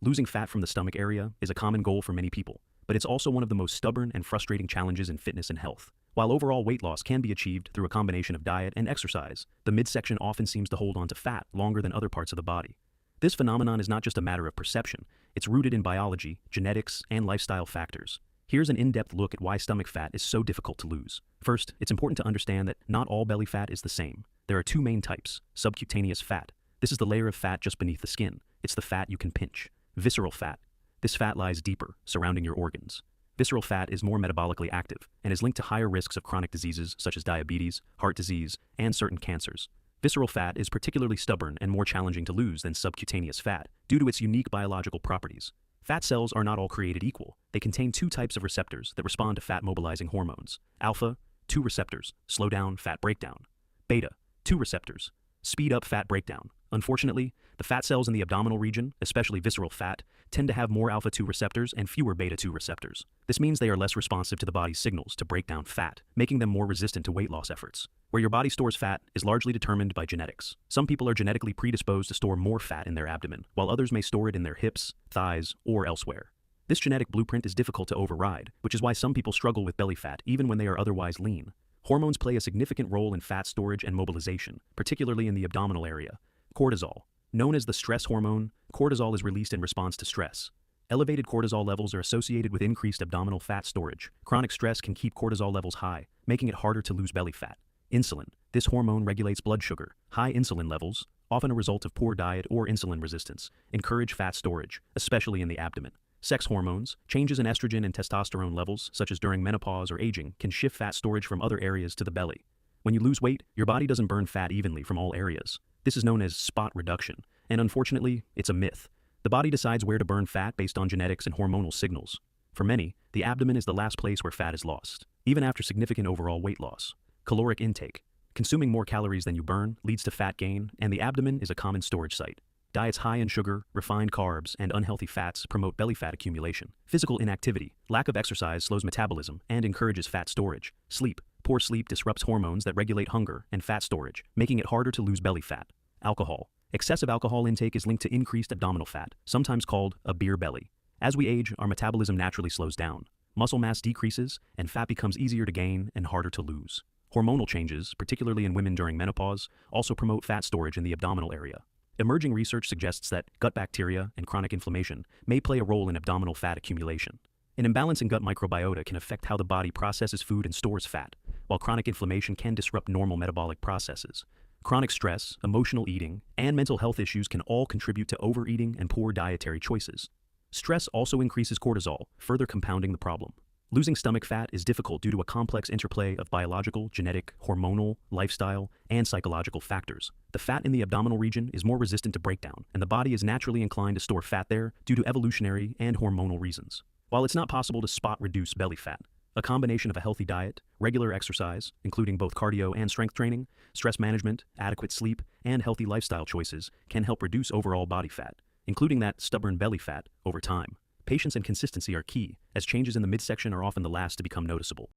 Losing fat from the stomach area is a common goal for many people, but it's also one of the most stubborn and frustrating challenges in fitness and health. While overall weight loss can be achieved through a combination of diet and exercise, the midsection often seems to hold on to fat longer than other parts of the body. This phenomenon is not just a matter of perception, it's rooted in biology, genetics, and lifestyle factors. Here's an in-depth look at why stomach fat is so difficult to lose. First, it's important to understand that not all belly fat is the same. There are two main types: subcutaneous fat. This is the layer of fat just beneath the skin. It's the fat you can pinch. Visceral fat. This fat lies deeper, surrounding your organs. Visceral fat is more metabolically active and is linked to higher risks of chronic diseases such as diabetes, heart disease, and certain cancers. Visceral fat is particularly stubborn and more challenging to lose than subcutaneous fat due to its unique biological properties. Fat cells are not all created equal. They contain two types of receptors that respond to fat-mobilizing hormones. Alpha, 2 receptors, slow down fat breakdown. Beta, 2 receptors, speed up fat breakdown. Unfortunately, the fat cells in the abdominal region, especially visceral fat, tend to have more alpha-2 receptors and fewer beta-2 receptors. This means they are less responsive to the body's signals to break down fat, making them more resistant to weight loss efforts. Where your body stores fat is largely determined by genetics. Some people are genetically predisposed to store more fat in their abdomen, while others may store it in their hips, thighs, or elsewhere. This genetic blueprint is difficult to override, which is why some people struggle with belly fat even when they are otherwise lean. Hormones play a significant role in fat storage and mobilization, particularly in the abdominal area. Cortisol. Known as the stress hormone, cortisol is released in response to stress. Elevated cortisol levels are associated with increased abdominal fat storage. Chronic stress can keep cortisol levels high, making it harder to lose belly fat. Insulin. This hormone regulates blood sugar. High insulin levels, often a result of poor diet or insulin resistance, encourage fat storage, especially in the abdomen. Sex hormones. Changes in estrogen and testosterone levels, such as during menopause or aging, can shift fat storage from other areas to the belly. When you lose weight, your body doesn't burn fat evenly from all areas. This is known as spot reduction, and unfortunately, it's a myth. The body decides where to burn fat based on genetics and hormonal signals. For many, the abdomen is the last place where fat is lost, even after significant overall weight loss. Caloric intake. Consuming more calories than you burn leads to fat gain, and the abdomen is a common storage site. Diets high in sugar, refined carbs, and unhealthy fats promote belly fat accumulation. Physical inactivity. Lack of exercise slows metabolism and encourages fat storage. Sleep. Poor sleep disrupts hormones that regulate hunger and fat storage, making it harder to lose belly fat. Alcohol. Excessive alcohol intake is linked to increased abdominal fat, sometimes called a beer belly. As we age, our metabolism naturally slows down. Muscle mass decreases, and fat becomes easier to gain and harder to lose. Hormonal changes, particularly in women during menopause, also promote fat storage in the abdominal area. Emerging research suggests that gut bacteria and chronic inflammation may play a role in abdominal fat accumulation. An imbalance in gut microbiota can affect how the body processes food and stores fat, while chronic inflammation can disrupt normal metabolic processes. Chronic stress, emotional eating, and mental health issues can all contribute to overeating and poor dietary choices. Stress also increases cortisol, further compounding the problem. Losing stomach fat is difficult due to a complex interplay of biological, genetic, hormonal, lifestyle, and psychological factors. The fat in the abdominal region is more resistant to breakdown, and the body is naturally inclined to store fat there due to evolutionary and hormonal reasons. While it's not possible to spot reduce belly fat, a combination of a healthy diet, regular exercise, including both cardio and strength training, stress management, adequate sleep, and healthy lifestyle choices can help reduce overall body fat, including that stubborn belly fat, over time. Patience and consistency are key, as changes in the midsection are often the last to become noticeable.